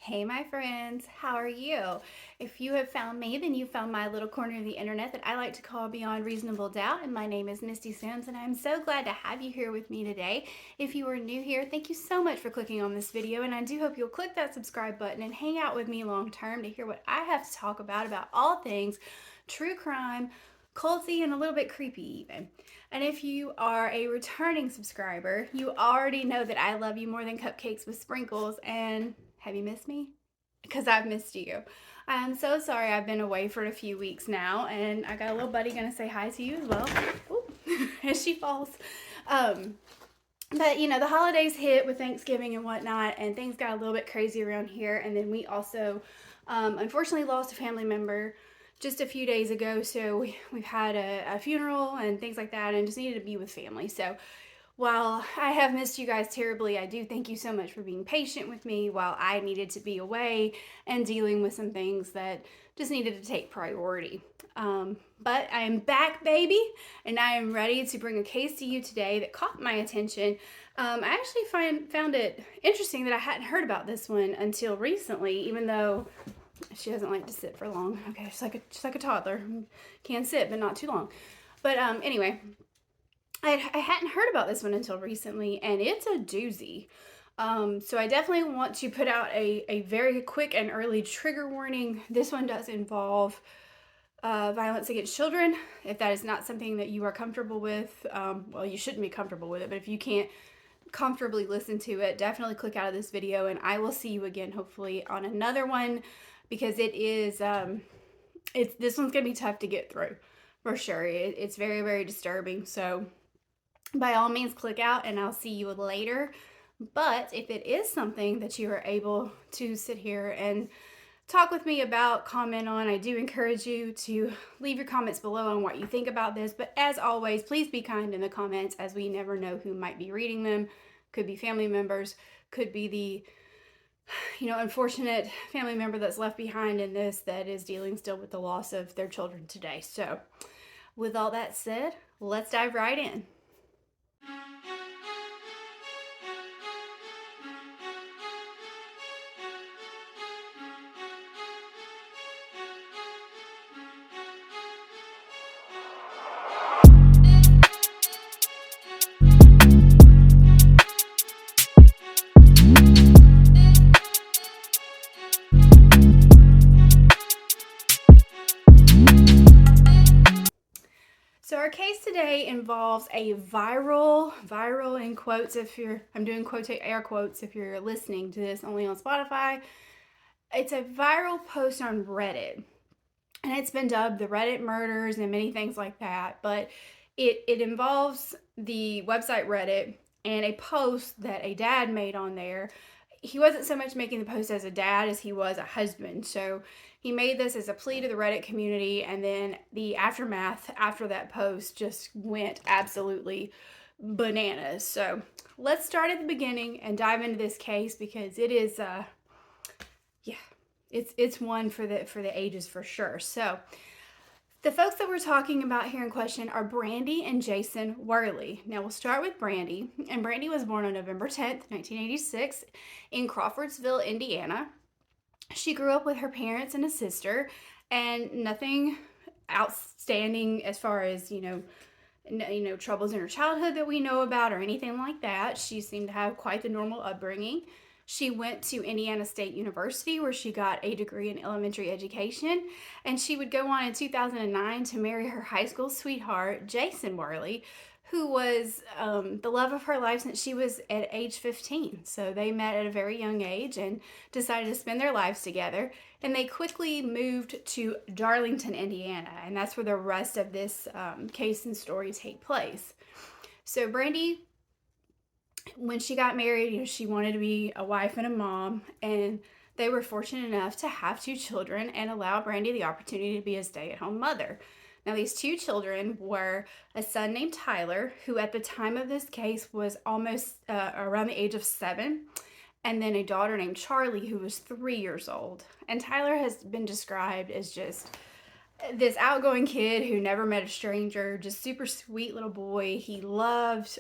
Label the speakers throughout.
Speaker 1: Hey my friends, how are you? If you have found me, then you found my little corner of the internet that I like to call Beyond Reasonable Doubt, and my name is Misty Sims, and I'm so glad to have you here with me today. If you are new here, thank you so much for clicking on this video, and I do hope you'll click that subscribe button and hang out with me long term to hear what I have to talk about all things true crime, culty, and a little bit creepy even. And if you are a returning subscriber, you already know that I love you more than cupcakes with sprinkles. And have you missed me? Because I've missed you. I am so sorry I've been away for a few weeks now, and I got a little buddy gonna say hi to you as well. Ooh, as she falls. But you know, the holidays hit with Thanksgiving and whatnot, and things got a little bit crazy around here. And then we also, unfortunately, lost a family member just a few days ago. So we've had a funeral and things like that, and just needed to be with family. So while I have missed you guys terribly, I do thank you so much for being patient with me while I needed to be away and dealing with some things that just needed to take priority. But I am back, baby, and I am ready to bring a case to you today that caught my attention. I actually found it interesting that I hadn't heard about this one until recently, even though she doesn't like to sit for long. Okay, she's like a toddler. Can sit, but not too long. But anyway, I hadn't heard about this one until recently, and it's a doozy. So I definitely want to put out a very quick and early trigger warning. This one does involve violence against children. If that is not something that you are comfortable with, well, you shouldn't be comfortable with it, but if you can't comfortably listen to it, definitely click out of this video, and I will see you again hopefully on another one, because it is this one's gonna be tough to get through for sure. It's very, very disturbing. So by all means, click out, and I'll see you later. But if it is something that you are able to sit here and talk with me about, comment on, I do encourage you to leave your comments below on what you think about this. But as always, please be kind in the comments, as we never know who might be reading them. Could be family members, could be the unfortunate family member that's left behind in this that is dealing still with the loss of their children today. So with all that said, let's dive right in. So our case today involves a viral in quotes, I'm doing air quotes if you're listening to this only on Spotify. It's a viral post on Reddit, and it's been dubbed the Reddit murders and many things like that, but it involves the website Reddit and a post that a dad made on there. He wasn't so much making the post as a dad as he was a husband. So he made this as a plea to the Reddit community, and then the aftermath after that post just went absolutely bananas. So let's start at the beginning and dive into this case, because it is it's one for the ages for sure. So the folks that we're talking about here in question are Brandi and Jason Worley. Now we'll start with Brandi. And Brandi was born on November 10th, 1986 in Crawfordsville, Indiana. She grew up with her parents and a sister, and nothing outstanding as far as, troubles in her childhood that we know about or anything like that. She seemed to have quite the normal upbringing. She went to Indiana State University, where she got a degree in elementary education, and she would go on in 2009 to marry her high school sweetheart, Jason Worley, who was the love of her life since she was at age 15. So they met at a very young age and decided to spend their lives together, and they quickly moved to Darlington, Indiana, and that's where the rest of this case and story take place. So Brandi, when she got married, she wanted to be a wife and a mom, and they were fortunate enough to have two children and allow Brandi the opportunity to be a stay-at-home mother. Now, these two children were a son named Tyler, who at the time of this case was almost around the age of 7, and then a daughter named Charlie, who was 3 years old. And Tyler has been described as just this outgoing kid who never met a stranger, just super sweet little boy. He loved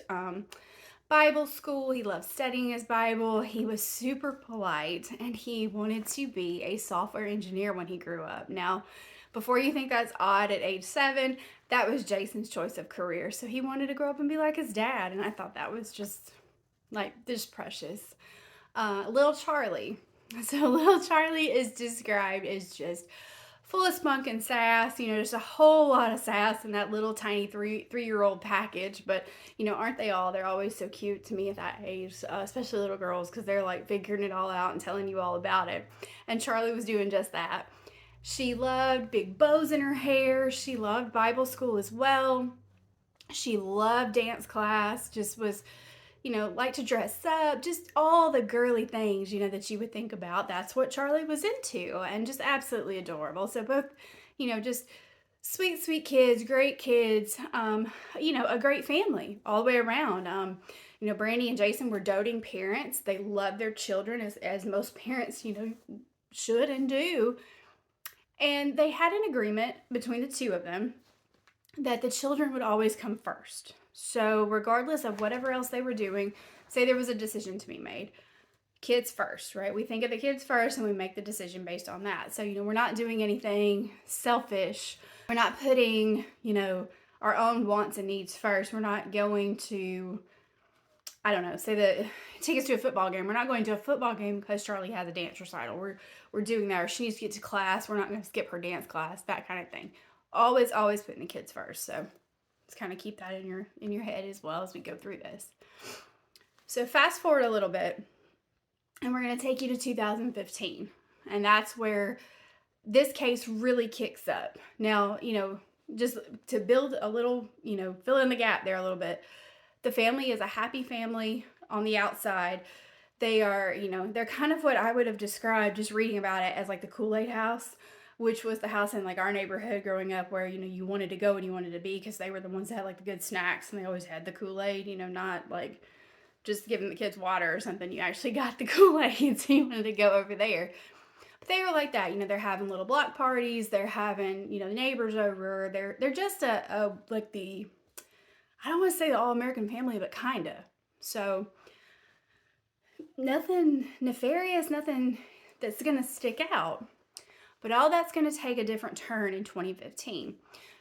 Speaker 1: Bible school. He loved studying his Bible. He was super polite, and he wanted to be a software engineer when he grew up. Now, before you think that's odd at age 7, that was Jason's choice of career. So he wanted to grow up and be like his dad, and I thought that was just precious. Little Charlie. So little Charlie is described as just full of spunk and sass, just a whole lot of sass in that little tiny three-year-old package. But, aren't they all? They're always so cute to me at that age, especially little girls, because they're like figuring it all out and telling you all about it. And Charlie was doing just that. She loved big bows in her hair. She loved Bible school as well. She loved dance class, just was like to dress up, just all the girly things, that you would think about. That's what Charlie was into, and just absolutely adorable. So both, just sweet, sweet kids, great kids, a great family all the way around. Brandi and Jason were doting parents. They loved their children as most parents, should and do. And they had an agreement between the two of them that the children would always come first. So regardless of whatever else they were doing, say there was a decision to be made, kids first, right? We think of the kids first and we make the decision based on that. So, we're not doing anything selfish. We're not putting, our own wants and needs first. We're not going to, I don't know, say that take us to a football game. We're not going to a football game because Charlie has a dance recital. We're doing that, or she needs to get to class. We're not going to skip her dance class, that kind of thing. Always putting the kids first. So just kind of keep that in your head as well as we go through this. So fast forward a little bit, and we're going to take you to 2015. And that's where this case really kicks up. Now, just to build a little, fill in the gap there a little bit. The family is a happy family on the outside. They are, they're kind of what I would have described just reading about it as like the Kool-Aid house, which was the house in like our neighborhood growing up where, you wanted to go and you wanted to be because they were the ones that had like the good snacks, and they always had the Kool-Aid, not like just giving the kids water or something. You actually got the Kool-Aid, so you wanted to go over there. But they were like that, they're having little block parties, they're having, the neighbors over, they're just like the, I don't want to say the all-American family, but kinda. So nothing nefarious, nothing that's gonna stick out. But all that's going to take a different turn in 2015.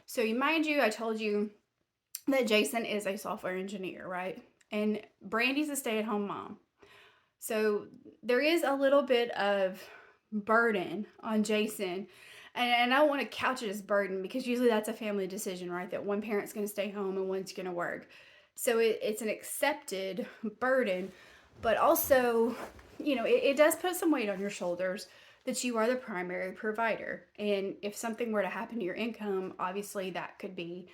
Speaker 1: So mind you, I told you that Jason is a software engineer, right? And Brandi's a stay-at-home mom. So there is a little bit of burden on Jason. And I don't want to couch it as burden because usually that's a family decision, right? That one parent's going to stay home and one's going to work. So it's an accepted burden. But also, it does put some weight on your shoulders that you are the primary provider. And if something were to happen to your income, obviously that could be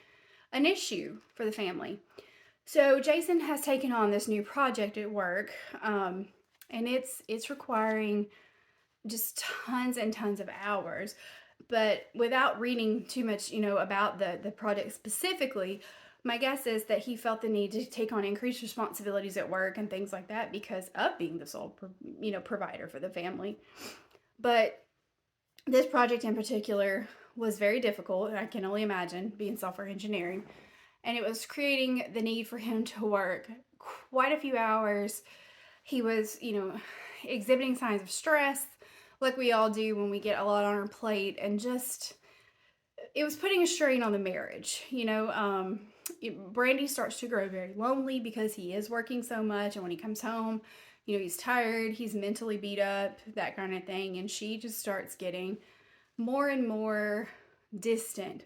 Speaker 1: an issue for the family. So Jason has taken on this new project at work, and it's requiring just tons and tons of hours. But without reading too much, about the project specifically, my guess is that he felt the need to take on increased responsibilities at work and things like that because of being the sole, provider for the family. But this project in particular was very difficult, and I can only imagine being software engineering. And it was creating the need for him to work quite a few hours. He was, exhibiting signs of stress, like we all do when we get a lot on our plate, and just, it was putting a strain on the marriage. Brandi starts to grow very lonely because he is working so much, and when he comes home, he's tired, he's mentally beat up, that kind of thing. And she just starts getting more and more distant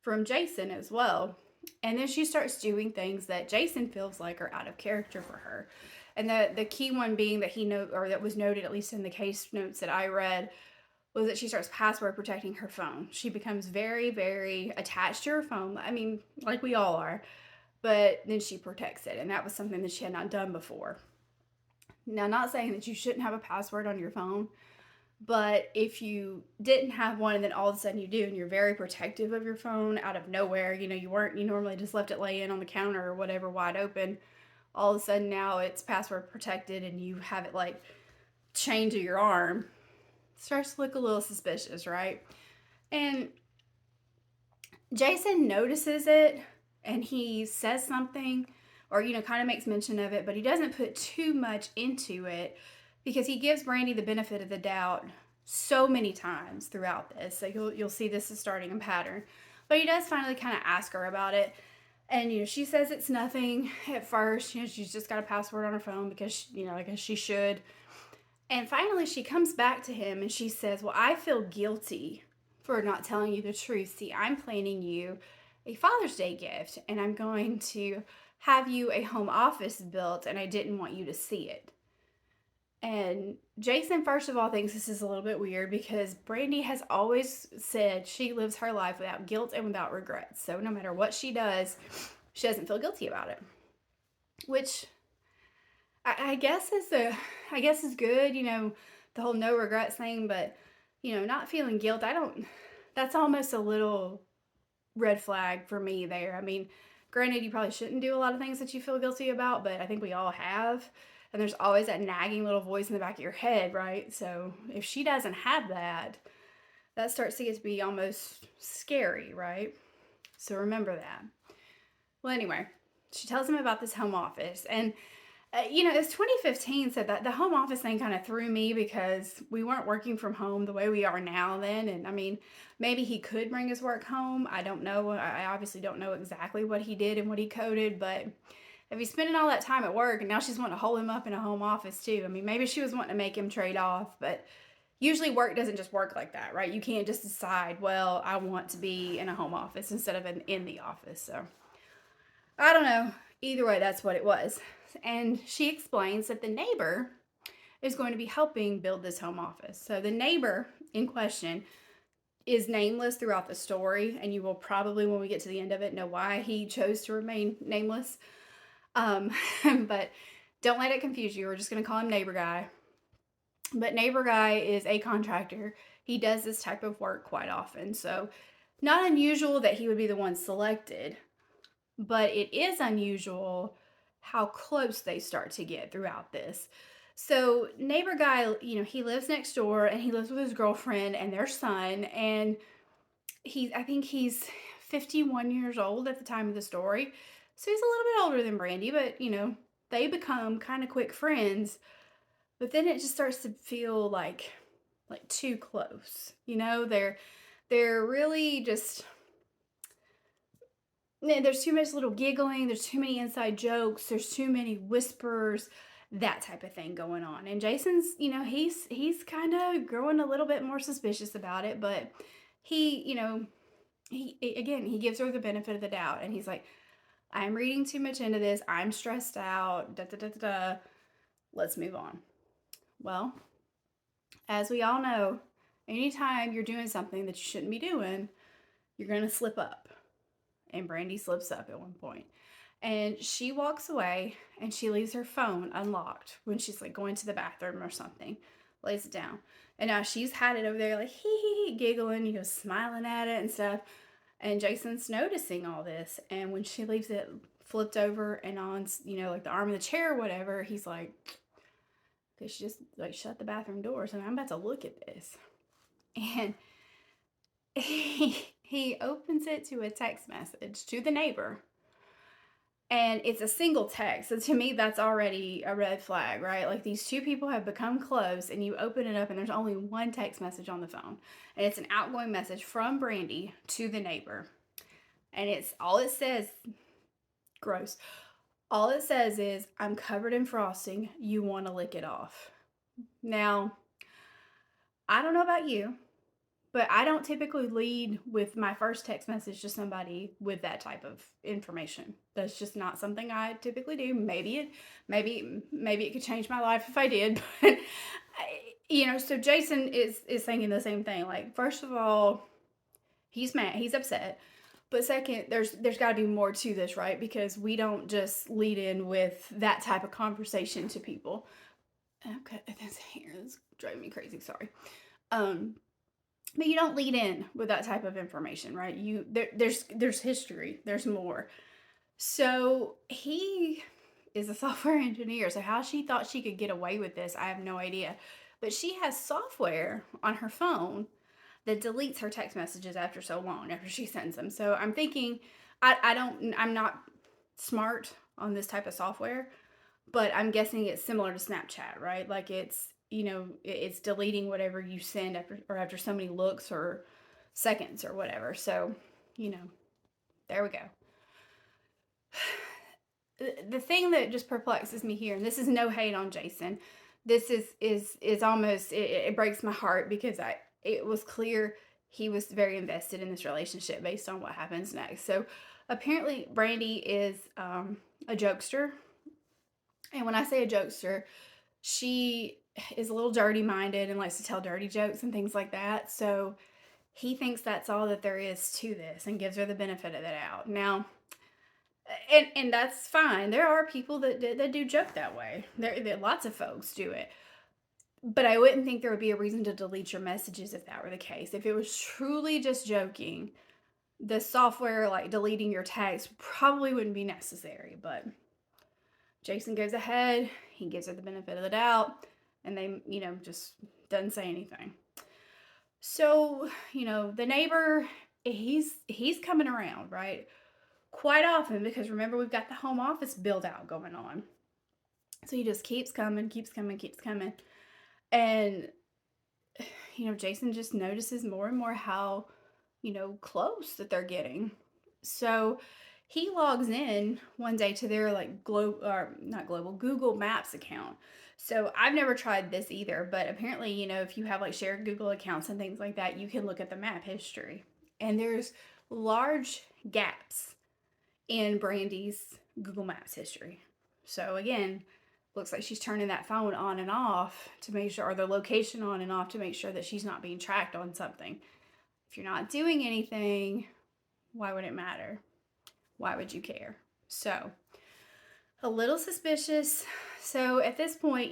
Speaker 1: from Jason as well. And then she starts doing things that Jason feels like are out of character for her. And the key one being that that was noted, at least in the case notes that I read, was that she starts password protecting her phone. She becomes very, very attached to her phone. I mean, like we all are. But then she protects it. And that was something that she had not done before. Now, not saying that you shouldn't have a password on your phone, but if you didn't have one and then all of a sudden you do, and you're very protective of your phone out of nowhere, you normally just left it laying on the counter or whatever wide open, all of a sudden now it's password protected and you have it like chained to your arm, it starts to look a little suspicious, right? And Jason notices it and he says something, or, kind of makes mention of it, but he doesn't put too much into it because he gives Brandi the benefit of the doubt so many times throughout this. So you'll see this is starting a pattern. But he does finally kind of ask her about it. And, she says it's nothing at first. She's just got a password on her phone because, I guess she should. And finally, she comes back to him and she says, well, I feel guilty for not telling you the truth. See, I'm planning you a Father's Day gift, and I'm going to have you a home office built, and I didn't want you to see it. And Jason, first of all, thinks this is a little bit weird because Brandi has always said she lives her life without guilt and without regrets. So no matter what she does, she doesn't feel guilty about it. Which I guess is good, the whole no regrets thing, but not feeling guilt, that's almost a little red flag for me there. I mean, granted, you probably shouldn't do a lot of things that you feel guilty about, but I think we all have. And there's always that nagging little voice in the back of your head, right? So if she doesn't have that, that starts to get to be almost scary, right? So remember that. Well, anyway, she tells him about this home office. And, it's 2015, so that the home office thing kind of threw me because we weren't working from home the way we are now then. And I mean, maybe he could bring his work home. I don't know. I obviously don't know exactly what he did and what he coded, but if he's spending all that time at work and now she's wanting to hold him up in a home office too. I mean, maybe she was wanting to make him trade off, but usually work doesn't just work like that, right? You can't just decide, well, I want to be in a home office instead of in the office. So I don't know. Either way, that's what it was. And she explains that the neighbor is going to be helping build this home office. So the neighbor in question is nameless throughout the story, and you will probably, when we get to the end of it, know why he chose to remain nameless. But don't let it confuse you. We're just going to call him Neighbor Guy. But Neighbor Guy is a contractor. He does this type of work quite often. So not unusual that he would be the one selected, but it is unusual how close they start to get throughout this. So Neighbor Guy, he lives next door and he lives with his girlfriend and their son. And I think he's 51 years old at the time of the story. So he's a little bit older than Brandi, but they become kind of quick friends. But then it just starts to feel like too close. They're really just, there's too much little giggling, there's too many inside jokes, there's too many whispers, that type of thing going on. And Jason's, he's kind of growing a little bit more suspicious about it, but he gives her the benefit of the doubt, and he's like, I'm reading too much into this, I'm stressed out, let's move on. Well, as we all know, anytime you're doing something that you shouldn't be doing, you're going to slip up. And Brandi slips up at one point. And she walks away and she leaves her phone unlocked when she's going to the bathroom or something. Lays it down. And now she's had it over there hee, giggling, smiling at it and stuff. And Jason's noticing all this. And when she leaves it flipped over and on, the arm of the chair or whatever, he's like, okay, she just shut the bathroom door. So I'm about to look at this. And he opens it to a text message to the neighbor. And it's a single text. So to me, that's already a red flag, right? These two people have become close and you open it up and there's only one text message on the phone. And it's an outgoing message from Brandi to the neighbor. And all it says, gross. All it says is, I'm covered in frosting. You want to lick it off. Now, I don't know about you, but I don't typically lead with my first text message to somebody with that type of information. That's just not something I typically do. Maybe it could change my life if I did. But so Jason is thinking the same thing. First of all, he's mad, he's upset. But second, there's got to be more to this, right? Because we don't just lead in with that type of conversation to people. Okay, this hair is driving me crazy. Sorry. But you don't lead in with that type of information, right? There's history. There's more. So he is a software engineer. So how she thought she could get away with this, I have no idea. But she has software on her phone that deletes her text messages after so long, after she sends them. So I'm thinking, I'm not smart on this type of software, but I'm guessing it's similar to Snapchat, right? Like it's, it's deleting whatever you send after so many looks or seconds or whatever. So, there we go. The thing that just perplexes me here, and this is no hate on Jason, this is almost it breaks my heart because it was clear he was very invested in this relationship based on what happens next. So apparently Brandi is a jokester, and when I say a jokester, she is a little dirty minded and likes to tell dirty jokes and things like that. So he thinks that's all that there is to this and gives her the benefit of the doubt. Now, and that's fine. There are people that do joke that way. There lots of folks do it. But I wouldn't think there would be a reason to delete your messages if that were the case. If it was truly just joking, the software like deleting your text probably wouldn't be necessary. But Jason goes ahead, he gives her the benefit of the doubt, and they, just doesn't say anything. So, the neighbor, he's coming around, right? Quite often, because remember, we've got the home office build out going on. So he just keeps coming. And, Jason just notices more and more how, close that they're getting. So he logs in one day to their like Google Maps account. So I've never tried this either, but apparently, if you have like shared Google accounts and things like that, you can look at the map history. And there's large gaps in Brandi's Google Maps history. So again, looks like she's turning that phone on and off to make sure, or the location on and off to make sure that she's not being tracked on something. If you're not doing anything, why would it matter? Why would you care? So, a little suspicious. So at this point,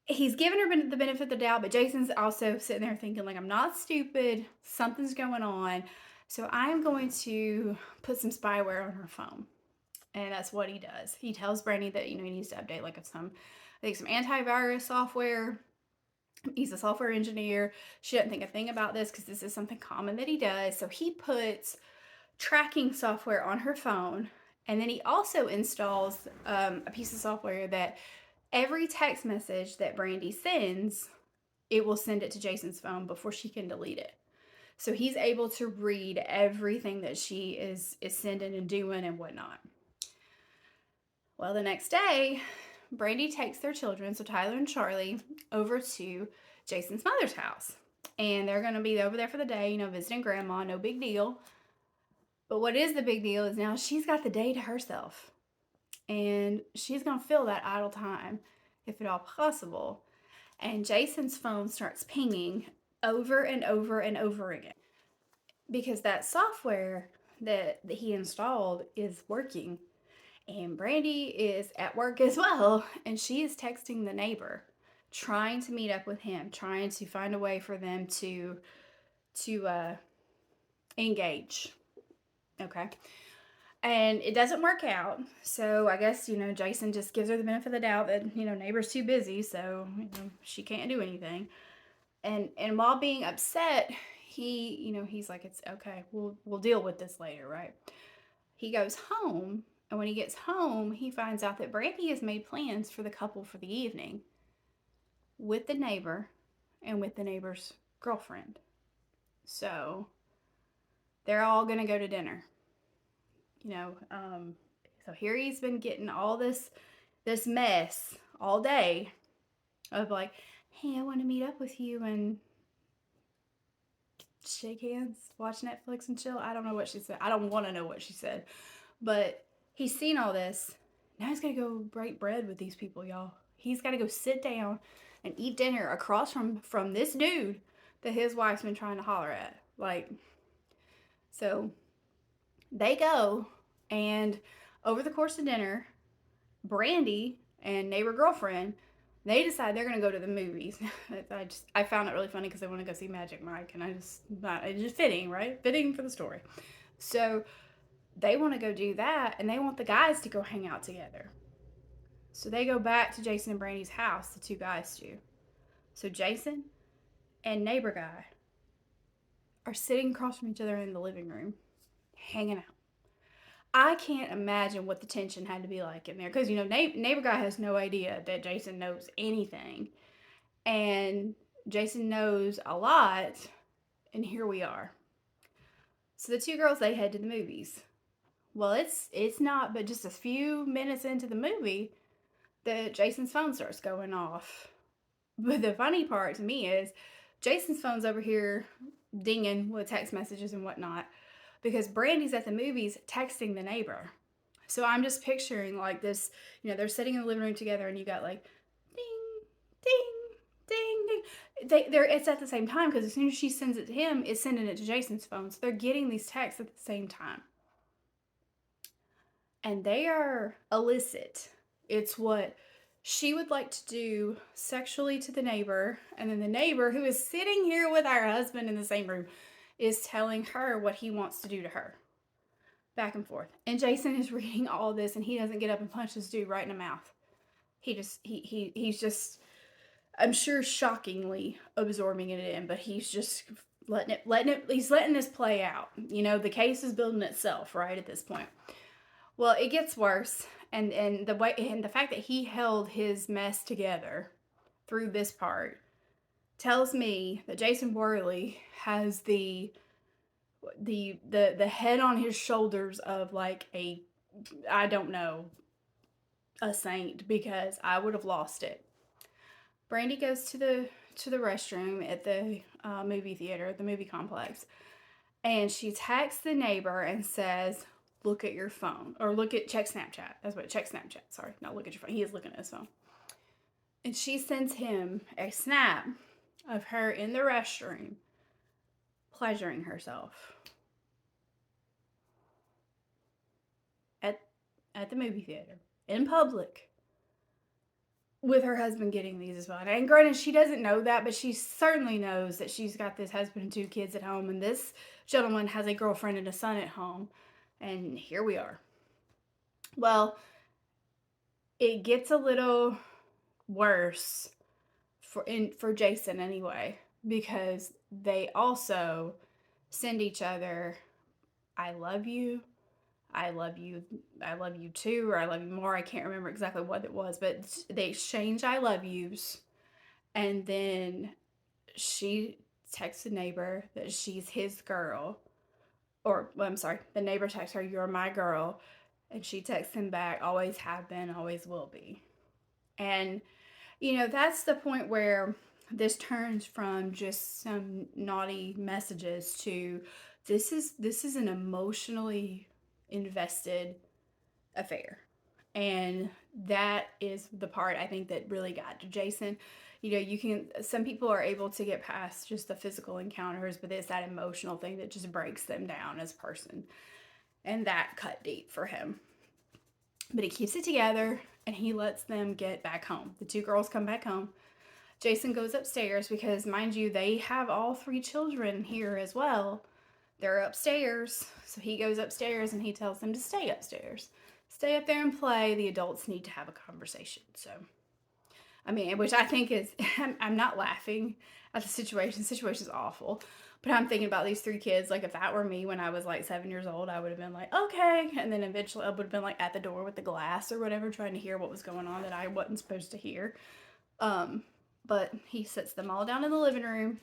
Speaker 1: he's giving her the benefit of the doubt, but Jason's also sitting there thinking, like, I'm not stupid. Something's going on. So I'm going to put some spyware on her phone. And that's what he does. He tells Brandi that, he needs to update like some antivirus software. He's a software engineer. She doesn't think a thing about this because this is something common that he does. So he puts tracking software on her phone. And then he also installs a piece of software that every text message that Brandi sends, it will send it to Jason's phone before she can delete it. So he's able to read everything that she is sending and doing and whatnot. Well, the next day, Brandi takes their children, so Tyler and Charlie, over to Jason's mother's house. And they're going to be over there for the day, visiting grandma, no big deal. But what is the big deal is now she's got the day to herself. And she's going to fill that idle time, if at all possible. And Jason's phone starts pinging over and over and over again. Because that software that he installed is working. And Brandi is at work as well. And she is texting the neighbor, trying to meet up with him, trying to find a way for them to engage. Okay. And it doesn't work out. So I guess, Jason just gives her the benefit of the doubt that, neighbor's too busy, so, she can't do anything. And while being upset, he's like, it's okay, we'll deal with this later, right? He goes home, and when he gets home, he finds out that Brandi has made plans for the couple for the evening with the neighbor and with the neighbor's girlfriend. So they're all gonna go to dinner. So here he's been getting all this mess all day of like, hey, I want to meet up with you and shake hands, watch Netflix and chill. I don't know what she said. I don't want to know what she said. But he's seen all this. Now he's got to go break bread with these people, y'all. He's got to go sit down and eat dinner across from this dude that his wife's been trying to holler at. Like, so they go, and over the course of dinner, Brandi and neighbor girlfriend, they decide they're going to go to the movies. I found it really funny because they want to go see Magic Mike, and it's just fitting, right? Fitting for the story. So they want to go do that, and they want the guys to go hang out together. So they go back to Jason and Brandi's house, the two guys do. So Jason and neighbor guy are sitting across from each other in the living room, hanging out. I can't imagine what the tension had to be like in there. Because, neighbor guy has no idea that Jason knows anything. And Jason knows a lot. And here we are. So the two girls, they head to the movies. Well, it's not but just a few minutes into the movie that Jason's phone starts going off. But the funny part to me is Jason's phone's over here dinging with text messages and whatnot because Brandi's at the movies texting the neighbor. So I'm just picturing like this, they're sitting in the living room together and you got like ding, ding, ding, ding. It's at the same time because as soon as she sends it to him, it's sending it to Jason's phone. So they're getting these texts at the same time. And they are illicit. It's what she would like to do sexually to the neighbor, and then the neighbor, who is sitting here with our husband in the same room, is telling her what he wants to do to her. Back and forth. And Jason is reading all this, and he doesn't get up and punch this dude right in the mouth. He's just, I'm sure, shockingly absorbing it in, but he's just he's letting this play out. The case is building itself right at this point. Well, it gets worse, and the fact that he held his mess together through this part tells me that Jason Worley has the head on his shoulders of like a saint, because I would have lost it. Brandi goes to the restroom at the movie theater, the movie complex, and she texts the neighbor and says, look at your phone, or check Snapchat. Check Snapchat. Sorry, not look at your phone. He is looking at his phone. And she sends him a snap of her in the restroom pleasuring herself at the movie theater in public with her husband getting these as well. And granted, she doesn't know that, but she certainly knows that she's got this husband and 2 kids at home, and this gentleman has a girlfriend and a son at home. And here we are. Well, it gets a little worse for Jason anyway, because they also send each other, I love you, I love you too, or I love you more. I can't remember exactly what it was, but they exchange I love yous. And then she texts the neighbor that she's his girl. The neighbor texts her, you're my girl. And she texts him back, always have been, always will be. And, that's the point where this turns from just some naughty messages to this is an emotionally invested affair. And that is the part I think that really got to Jason. Some people are able to get past just the physical encounters, but it's that emotional thing that just breaks them down as a person. And that cut deep for him. But he keeps it together, and he lets them get back home. The 2 girls come back home. Jason goes upstairs because, mind you, they have all 3 children here as well. They're upstairs. So he goes upstairs and he tells them to stay upstairs. Stay up there and play. The adults need to have a conversation. So, which I think is, I'm not laughing at the situation. The situation's awful. But I'm thinking about these 3 kids. Like, if that were me when I was like 7 years old, I would have been like, okay. And then eventually I would have been like at the door with the glass or whatever, trying to hear what was going on that I wasn't supposed to hear. But he sits them all down in the living room.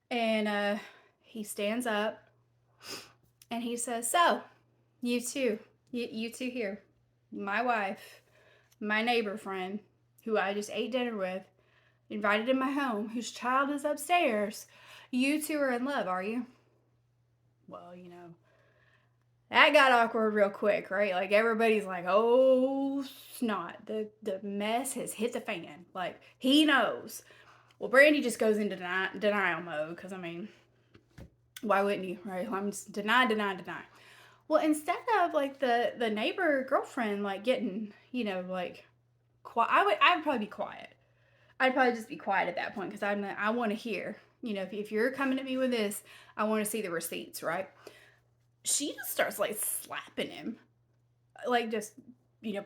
Speaker 1: And he stands up. And he says, so, you two here. My wife, my neighbor friend, who I just ate dinner with, invited in my home, whose child is upstairs. You 2 are in love, are you? Well, that got awkward real quick, right? Like, everybody's like, oh, snot. The mess has hit the fan. Like, he knows. Well, Brandi just goes into denial mode, because, why wouldn't you, right? I'm just deny. Well, instead of, like, the neighbor girlfriend, like, getting, like, quiet, I'd probably be quiet. I'd probably just be quiet at that point, because I want to hear. If you're coming at me with this, I want to see the receipts, right? She just starts, like, slapping him. Like, just,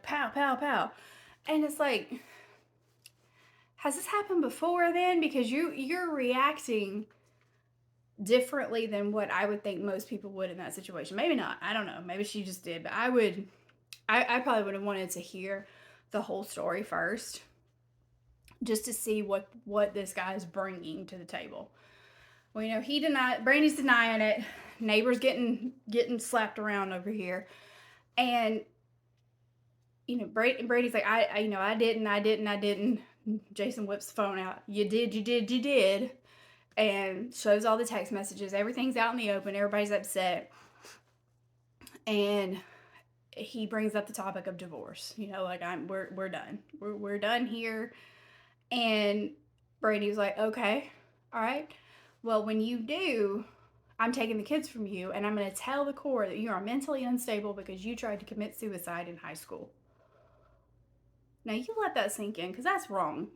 Speaker 1: pow, pow, pow. And it's like, has this happened before then? Because you're reacting differently than what I would think most people would in that situation. Maybe not. I don't know. Maybe she just did. But I probably would have wanted to hear the whole story first, just to see what this guy is bringing to the table. Well, Brandy's denying it. Neighbors getting slapped around over here. And Brady's like, I didn't. Jason whips the phone out. You did. And shows all the text messages. Everything's out in the open. Everybody's upset. And he brings up the topic of divorce. Like, we're done. We're done here. And Brandy's like, okay, all right. Well, when you do, I'm taking the kids from you, and I'm going to tell the court that you are mentally unstable because you tried to commit suicide in high school. Now, you let that sink in, because that's wrong.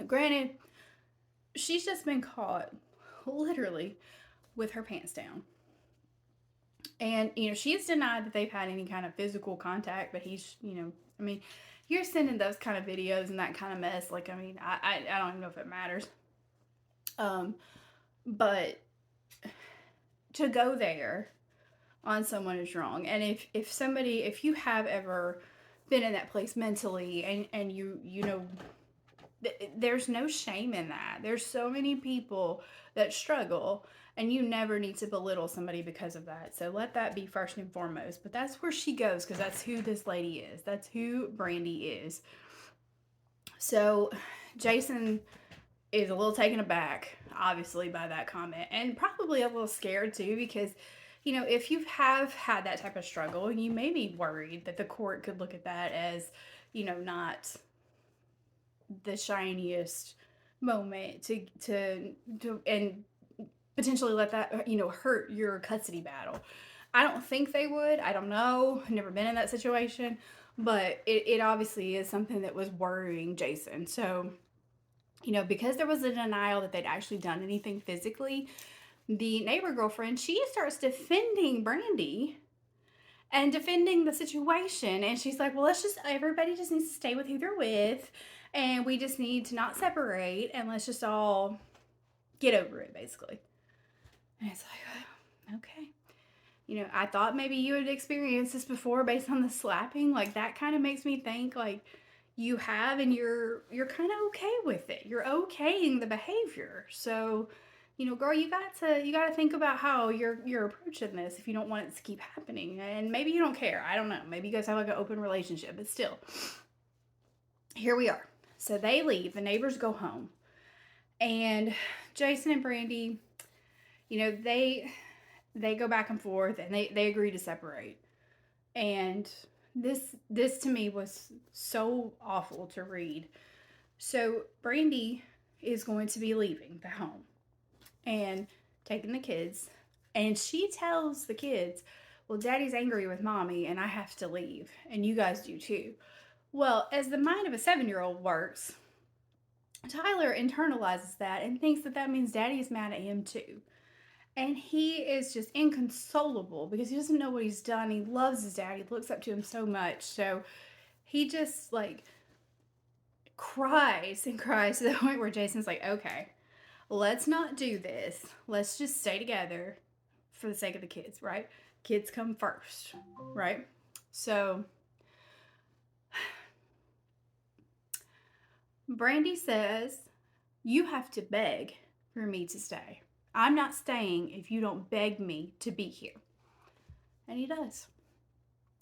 Speaker 1: Granted, she's just been caught, literally, with her pants down. And, she's denied that they've had any kind of physical contact, but he's, you're sending those kind of videos and that kind of mess. Like, I don't even know if it matters. But to go there on someone is wrong. And if you have ever been in that place mentally, and there's no shame in that. There's so many people that struggle, and you never need to belittle somebody because of that. So let that be first and foremost. But that's where she goes, because that's who this lady is. That's who Brandi is. So Jason is a little taken aback, obviously, by that comment, and probably a little scared too, because if you have had that type of struggle, you may be worried that the court could look at that as not the shiniest moment to and potentially let that hurt your custody battle. I don't think they would. I don't know. I've never been in that situation, but it obviously is something that was worrying Jason. So because there was a denial that they'd actually done anything physically, the neighbor girlfriend, she starts defending Brandi and defending the situation. And she's like, well, everybody just needs to stay with who they're with. And we just need to not separate. And let's just all get over it, basically. And it's like, oh, okay. I thought maybe you had experienced this before based on the slapping. Like, that kind of makes me think, like, you have, and you're kind of okay with it. You're okaying the behavior. So, girl, you got to think about how you're approaching this if you don't want it to keep happening. And maybe you don't care. I don't know. Maybe you guys have like an open relationship, but still. Here we are. So they leave. The neighbors go home. And Jason and Brandi, they go back and forth, and they agree to separate. And this to me was so awful to read. So Brandi is going to be leaving the home and taking the kids, and she tells the kids, well, Daddy's angry with Mommy and I have to leave, and you guys do too. Well, as the mind of a 7-year-old works, Tyler internalizes that and thinks that means Daddy is mad at him too. And he is just inconsolable because he doesn't know what he's done. He loves his dad. He looks up to him so much. So he just like cries and cries to the point where Jason's like, okay, let's not do this. Let's just stay together for the sake of the kids, right? Kids come first, right? So Brandi says, you have to beg for me to stay. I'm not staying if you don't beg me to be here. And he does.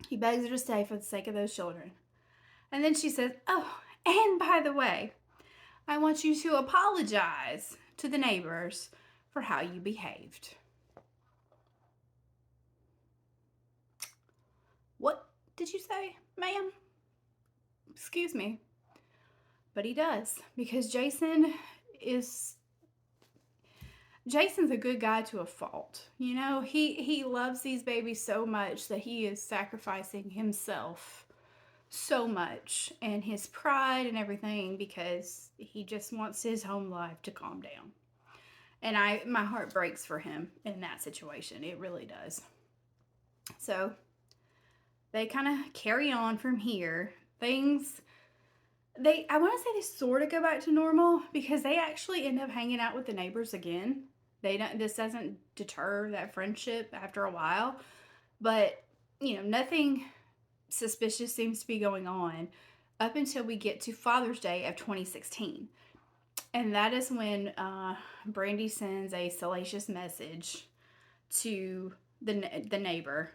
Speaker 1: He begs her to stay for the sake of those children. And then she says, oh, and by the way, I want you to apologize to the neighbors for how you behaved. What did you say, ma'am? Excuse me. But he does, because Jason's a good guy to a fault. He loves these babies so much that he is sacrificing himself so much and his pride and everything because he just wants his home life to calm down. And my heart breaks for him in that situation. It really does. So they kind of carry on from here. I want to say they sort of go back to normal because they actually end up hanging out with the neighbors again. This doesn't deter that friendship after a while, but nothing suspicious seems to be going on up until we get to Father's Day of 2016. And that is when Brandi sends a salacious message to the neighbor.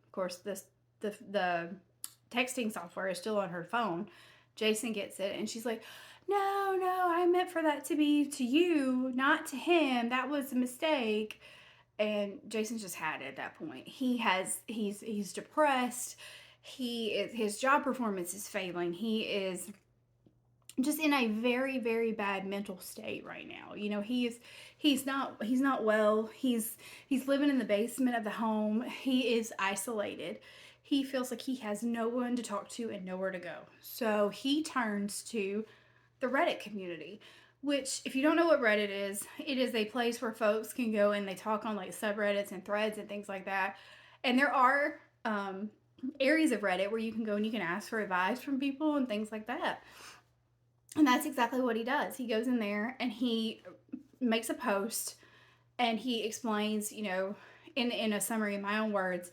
Speaker 1: Of course, the texting software is still on her phone. Jason gets it, and she's like, "No, I meant for that to be to you, not to him. That was a mistake." And Jason's just had it at that point. He's depressed. His job performance is failing. He is just in a very, very bad mental state right now. He's not well. He's living in the basement of the home. He is isolated. He feels like he has no one to talk to and nowhere to go. So he turns to the Reddit community, which, if you don't know what Reddit is, it is a place where folks can go and they talk on like subreddits and threads and things like that. And there are areas of Reddit where you can go and you can ask for advice from people and things like that. And that's exactly what he does. He goes in there and he makes a post and he explains, in a summary, in my own words,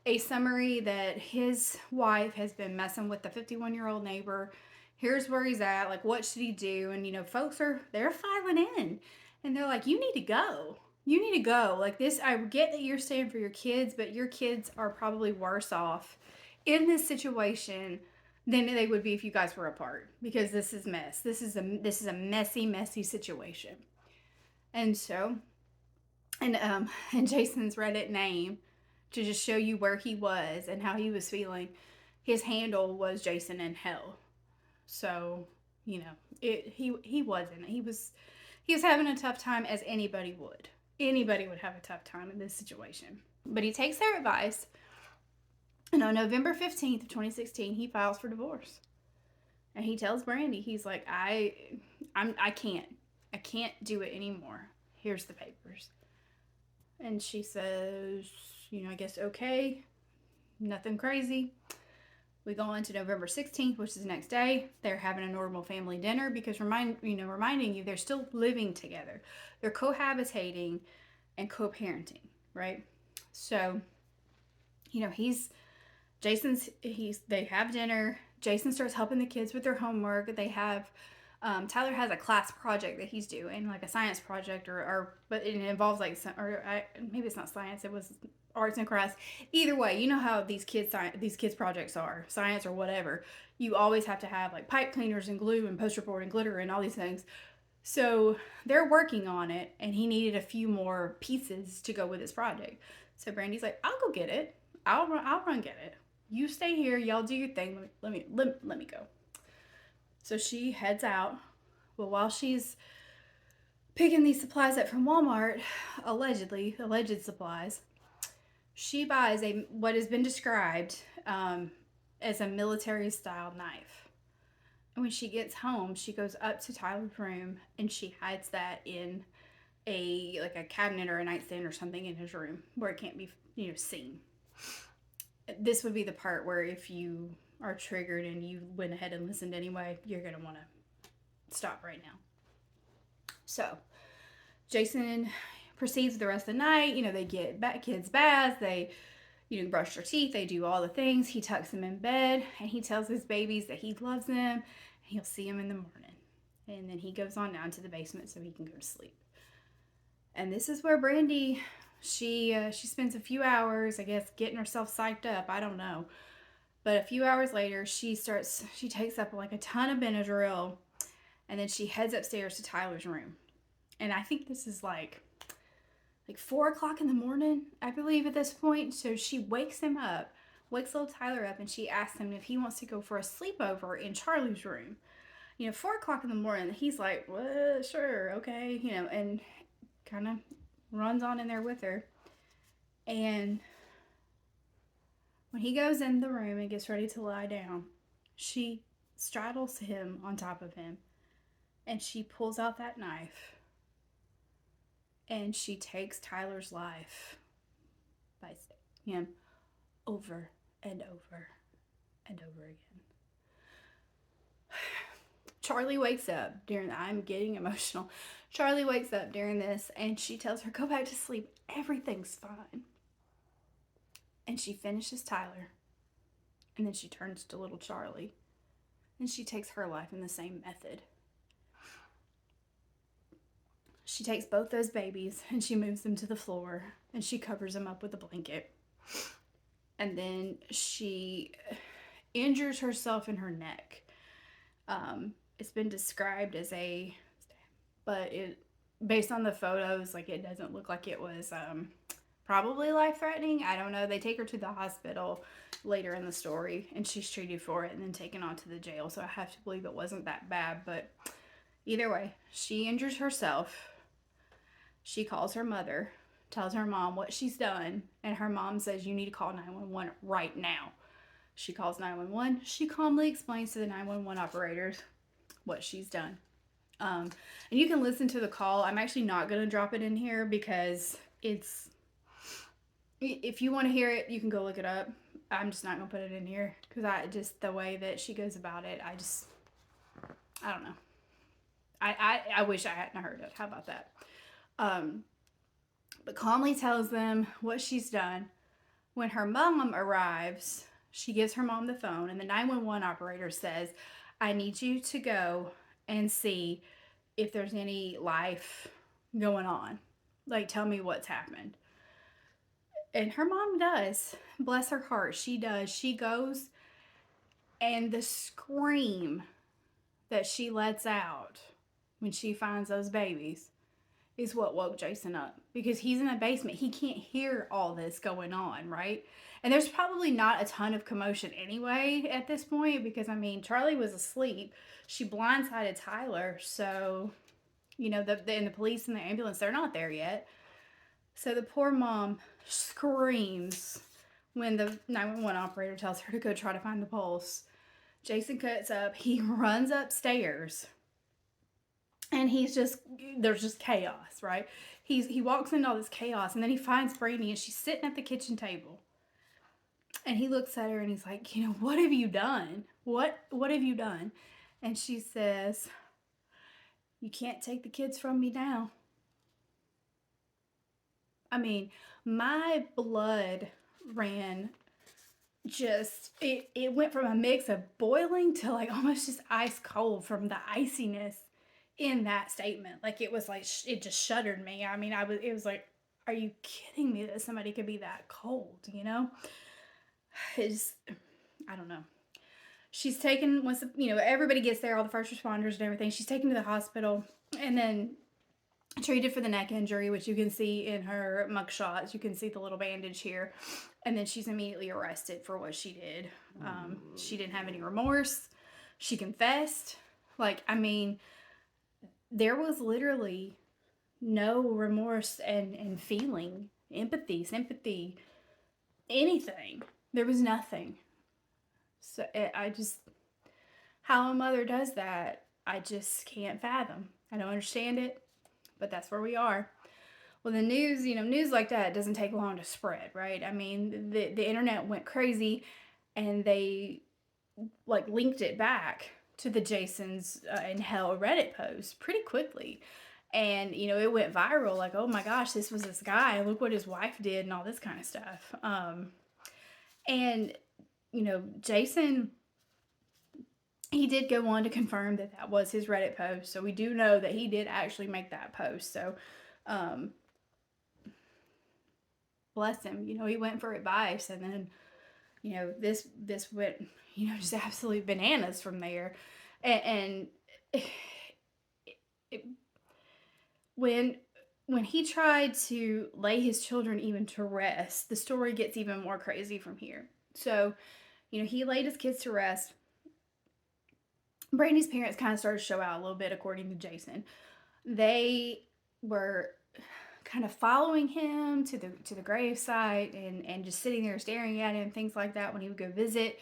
Speaker 1: a summary that his wife has been messing with the 51-year-old neighbor. Here's where he's at. Like, what should he do? And, folks they're filing in. And they're like, you need to go. You need to go. Like this, I get that you're staying for your kids, but your kids are probably worse off in this situation than they would be if you guys were apart, because this is mess. This is a messy situation. And so, and Jason's Reddit name, to just show you where he was and how he was feeling, his handle was Jason in Hell. So, he wasn't. He was having a tough time, as anybody would. Anybody would have a tough time in this situation. But he takes their advice. And on November 15th of 2016, he files for divorce. And he tells Brandi, he's like, I can't do it anymore. Here's the papers. And she says, I guess, okay, nothing crazy. We go on to November 16th, which is the next day. They're having a normal family dinner because reminding you, they're still living together. They're cohabitating and co-parenting, right? So, they have dinner. Jason starts helping the kids with their homework. They have, Tyler has a class project that he's doing, like a science project, but it involves maybe it's not science. It was arts and crafts. Either way, you know how these kids projects are, science or whatever. You always have to have like pipe cleaners and glue and poster board and glitter and all these things. So they're working on it, and he needed a few more pieces to go with his project. So Brandi's like, I'll go get it. I'll run get it. You stay here. Y'all do your thing. Let me go. So she heads out. Well, while she's picking these supplies up from Walmart, alleged supplies, she buys what has been described as a military-style knife. And when she gets home, she goes up to Tyler's room and she hides that in a cabinet or a nightstand or something in his room where it can't be seen. This would be the part where if you are triggered and you went ahead and listened anyway, you're going to want to stop right now. So Jason proceeds the rest of the night. They get kids baths. They, brush their teeth. They do all the things. He tucks them in bed and he tells his babies that he loves them and he'll see them in the morning. And then he goes on down to the basement so he can go to sleep. And this is where Brandi, she spends a few hours, I guess, getting herself psyched up. I don't know. But a few hours later, she takes up like a ton of Benadryl, and then she heads upstairs to Tyler's room. And I think this is like 4 o'clock in the morning, I believe, at this point. So she wakes little Tyler up, and she asks him if he wants to go for a sleepover in Charlie's room. 4 o'clock in the morning, he's like, well, sure, okay, and kind of runs on in there with her. And when he goes in the room and gets ready to lie down, she straddles him on top of him, and she pulls out that knife, and she takes Tyler's life by stabbing him over and over and over again. Charlie wakes up during, I'm getting emotional. Charlie wakes up during this and she tells her, go back to sleep. Everything's fine. And she finishes Tyler. And then she turns to little Charlie. And she takes her life in the same method. She takes both those babies and she moves them to the floor and she covers them up with a blanket. And then she injures herself in her neck. It's been described as but based on the photos, like, it doesn't look like it was probably life-threatening. I don't know. They take her to the hospital later in the story and she's treated for it and then taken on to the jail. So I have to believe it wasn't that bad, but either way, she injures herself. She calls her mother, tells her mom what she's done, and her mom says, you need to call 911 right now. She calls 911. She calmly explains to the 911 operators what she's done. And you can listen to the call. I'm actually not going to drop it in here because it's, if you want to hear it, you can go look it up. I'm just not going to put it in here because the way that she goes about it, I don't know. I wish I hadn't heard it. How about that? But calmly tells them what she's done. When her mom arrives, she gives her mom the phone, and the 911 operator says, I need you to go and see if there's any life going on. Like, tell me what's happened. And her mom does. Bless her heart, she does. She goes, and the scream that she lets out when she finds those babies is what woke Jason up, because he's in the basement. He can't hear all this going on, right? And there's probably not a ton of commotion anyway at this point, because I mean, Charlie was asleep. She blindsided Tyler, so the police and the ambulance, they're not there yet. So the poor mom screams when the 911 operator tells her to go try to find the pulse. Jason cuts up. He runs upstairs. And there's just chaos, right? He walks into all this chaos, and then he finds Brandi, and she's sitting at the kitchen table. And he looks at her, and he's like, what have you done? What have you done? And she says, you can't take the kids from me now. I mean, my blood ran it went from a mix of boiling to like almost just ice cold from the iciness in that statement. Like, it was like, it just shuddered me. I mean, it was like, are you kidding me that somebody could be that cold, It's, I don't know. She's taken, once, everybody gets there, all the first responders and everything, she's taken to the hospital and then treated for the neck injury, which you can see in her mugshots. You can see the little bandage here. And then she's immediately arrested for what she did. She didn't have any remorse. She confessed. Like, I mean, there was literally no remorse and feeling, empathy, sympathy, anything. There was nothing. So how a mother does that, I just can't fathom. I don't understand it, but that's where we are. Well, the news, news like that doesn't take long to spread, right? I mean, the internet went crazy, and they like linked it back to the Jason's in Hell Reddit post pretty quickly. And, it went viral, like, oh my gosh, this was this guy, look what his wife did and all this kind of stuff. And, Jason, he did go on to confirm that was his Reddit post. So we do know that he did actually make that post. So, bless him, he went for advice, and then, this went, just absolutely bananas from there. And when he tried to lay his children even to rest, the story gets even more crazy from here. So, he laid his kids to rest. Brandi's parents kind of started to show out a little bit, according to Jason. They were kind of following him to the gravesite and just sitting there staring at him, things like that when he would go visit.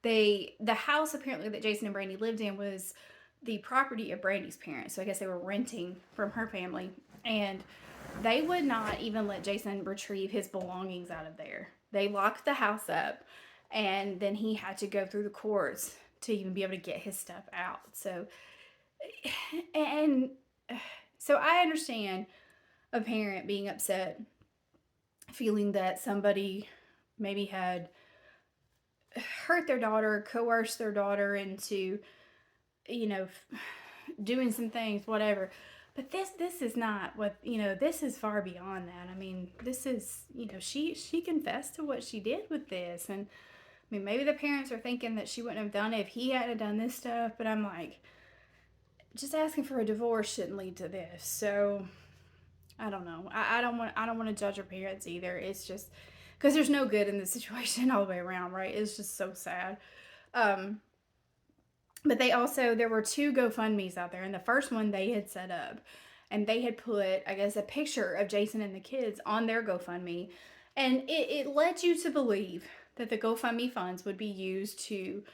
Speaker 1: The house apparently that Jason and Brandi lived in was the property of Brandi's parents. So I guess they were renting from her family. And they would not even let Jason retrieve his belongings out of there. They locked the house up, and then he had to go through the courts to even be able to get his stuff out. So And so I understand a parent being upset, feeling that somebody maybe had hurt their daughter, coerced their daughter into, you know, doing some things, whatever. But this is not what, this is far beyond that. I mean, this is, she confessed to what she did with this. And I mean, maybe the parents are thinking that she wouldn't have done it if he hadn't done this stuff, but I'm like, just asking for a divorce shouldn't lead to this. So I don't know. I don't want to judge her parents either. It's just because there's no good in the situation all the way around, right? It's just so sad. Um, but there were two GoFundMe's out there, and the first one they had set up, and they had put, I guess, a picture of Jason and the kids on their GoFundMe, and it led you to believe that the GoFundMe funds would be used to,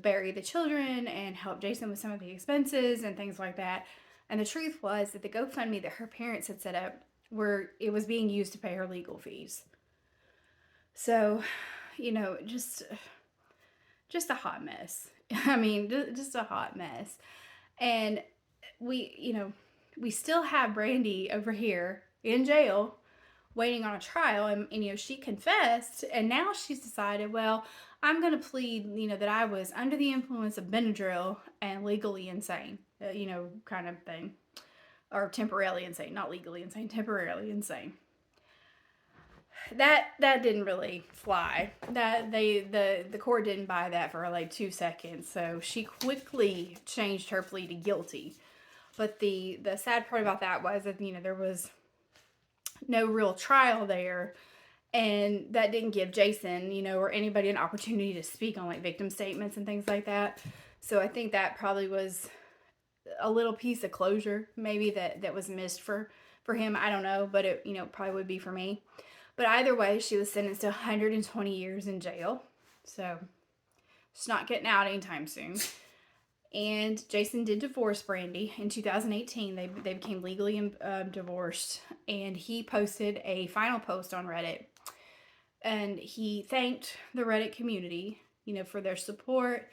Speaker 1: bury the children and help Jason with some of the expenses and things like that. And the truth was that the GoFundMe that her parents had set up, it was being used to pay her legal fees. So, just a hot mess. I mean, just a hot mess. And we still have Brandi over here in jail waiting on a trial. And she confessed, and now she's decided, well, I'm going to plead, that I was under the influence of Benadryl and legally insane, kind of thing. Or temporarily insane, not legally insane, temporarily insane. That didn't really fly. The court didn't buy that for like 2 seconds, so she quickly changed her plea to guilty. But the sad part about that was that there was no real trial there, and that didn't give Jason or anybody an opportunity to speak on like victim statements and things like that. So I think that probably was a little piece of closure maybe that was missed for him. I don't know, but it probably would be for me. But either way, she was sentenced to 120 years in jail. So she's not getting out anytime soon. And Jason did divorce Brandi in 2018. They became legally divorced. And he posted a final post on Reddit. And he thanked the Reddit community, for their support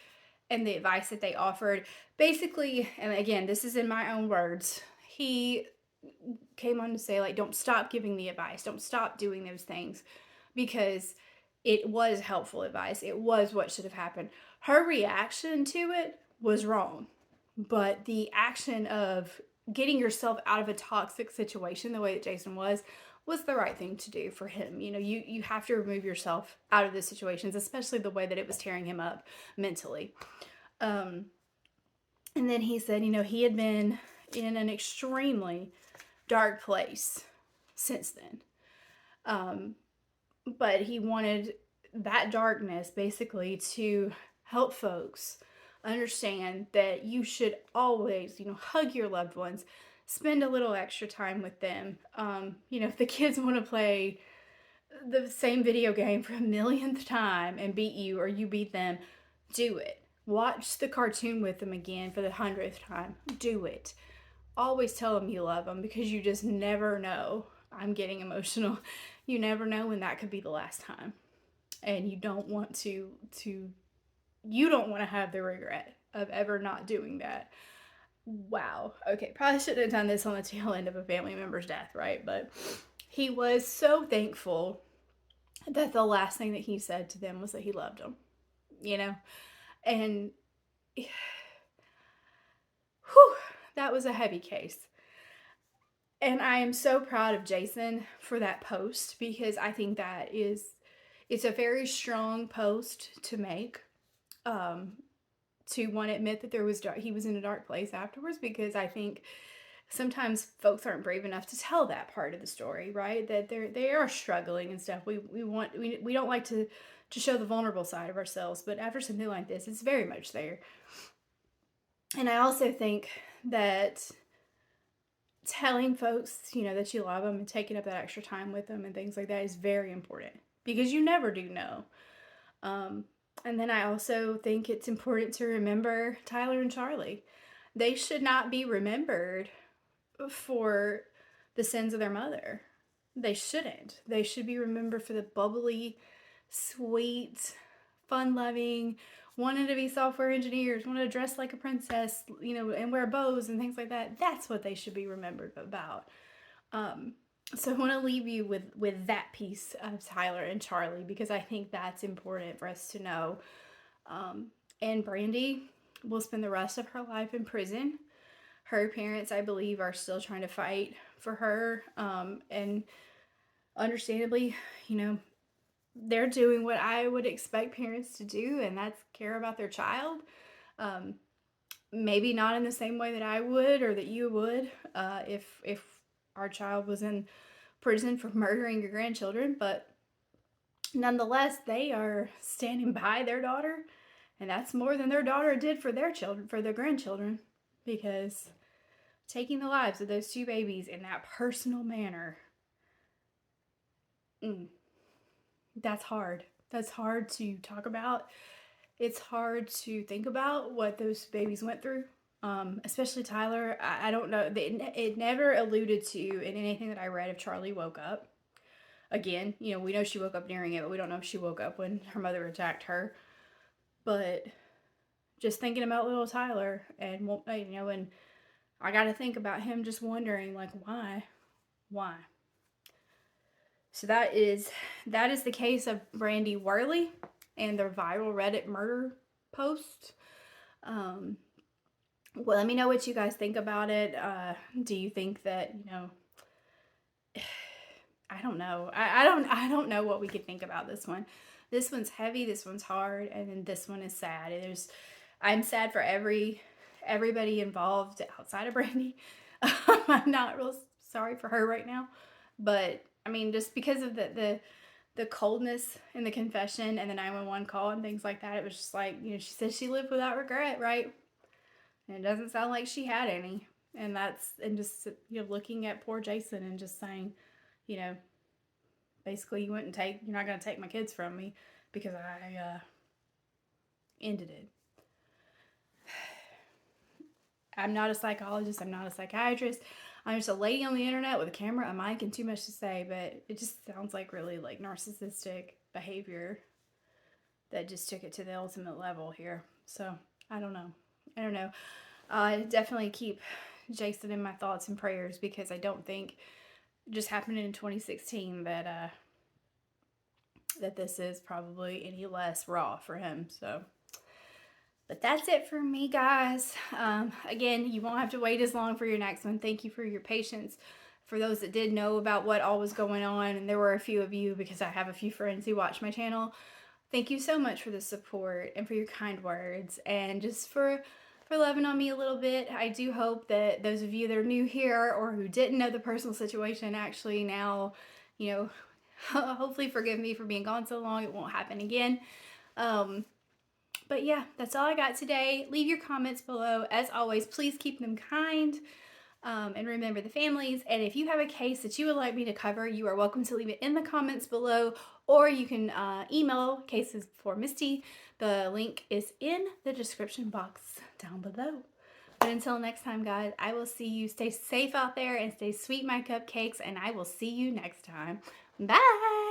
Speaker 1: and the advice that they offered. Basically, and again, this is in my own words, he came on to say, like, don't stop giving the advice, don't stop doing those things, because it was helpful advice, it was what should have happened. Her reaction to it was wrong, but the action of getting yourself out of a toxic situation the way that Jason was the right thing to do for him. You have to remove yourself out of those situations, especially the way that it was tearing him up mentally. And then he said, he had been in an extremely dark place since then. But he wanted that darkness basically to help folks understand that you should always, hug your loved ones, spend a little extra time with them. If the kids want to play the same video game for a millionth time and beat you, or you beat them, do it. Watch the cartoon with them again for the 100th time. Do it. Always tell them you love them, because you just never know. I'm getting emotional. You never know when that could be the last time. And you don't want to have the regret of ever not doing that. Wow. Okay, probably shouldn't have done this on the tail end of a family member's death, right? But he was so thankful that the last thing that he said to them was that he loved them, And whew, that was a heavy case. And I am so proud of Jason for that post, because I think it's a very strong post to make. To want to admit that he was in a dark place afterwards, because I think sometimes folks aren't brave enough to tell that part of the story, right? That they are struggling and stuff. We don't like to show the vulnerable side of ourselves, but after something like this, it's very much there. And I also think that telling folks, that you love them and taking up that extra time with them and things like that is very important, because you never do know. And then I also think it's important to remember Tyler and Charlie. They should not be remembered for the sins of their mother. They shouldn't. They should be remembered for the bubbly, sweet, fun-loving, wanted to be software engineers, wanted to dress like a princess, you know, and wear bows and things like that. That's what they should be remembered about. So I want to leave you with that piece of Tyler and Charlie, because I think that's important for us to know. And Brandi will spend the rest of her life in prison. Her parents, I believe, are still trying to fight for her. And understandably, you know, they're doing what I would expect parents to do, and that's care about their child. Maybe not in the same way that I would or that you would if our child was in prison for murdering your grandchildren, but nonetheless, they are standing by their daughter, and that's more than their daughter did for their children, for their grandchildren, because taking the lives of those two babies in that personal manner, that's hard. That's hard to talk about. It's hard to think about what those babies went through. Especially Tyler. I don't know. It never alluded to in anything that I read if Charlie woke up. Again, you know, we know she woke up during it, but we don't know if she woke up when her mother attacked her. But just thinking about little Tyler, and you know, and I got to think about him just wondering, like, why. So that is the case of Brandi Worley and their viral Reddit murder post. Well, let me know what you guys think about it. Do you think that, you know, I don't know. I don't know what we could think about this one. This one's heavy, this one's hard, and then this one is sad. I'm sad for everybody involved outside of Brandi. I'm not real sorry for her right now, but I mean, just because of the coldness in the confession and the 911 call and things like that, it was just like, you know, she said she lived without regret, right? And it doesn't sound like she had any. And just, you know, looking at poor Jason and just saying, you know, basically you're not going to take my kids from me because I ended it. I'm not a psychologist. I'm not a psychiatrist. I'm just a lady on the internet with a camera, a mic, and too much to say, but it just sounds like really like narcissistic behavior that just took it to the ultimate level here. So I don't know. Definitely keep Jason in my thoughts and prayers, because I don't think just happened in 2016 that this is probably any less raw for him. So, but that's it for me, guys. Again, you won't have to wait as long for your next one. Thank you for your patience. For those that did know about what all was going on, and there were a few of you, because I have a few friends who watch my channel, thank you so much for the support and for your kind words, and just for loving on me a little bit. I do hope that those of you that are new here or who didn't know the personal situation actually now, you know, hopefully forgive me for being gone so long. It won't happen again. But yeah, that's all I got today. Leave your comments below. As always, please keep them kind. And remember the families. And if you have a case that you would like me to cover, you are welcome to leave it in the comments below, or you can email cases for Misty. The link is in the description box down below. But until next time, guys, I will see you. Stay safe out there and stay sweet, my cupcakes, and I will see you next time. Bye!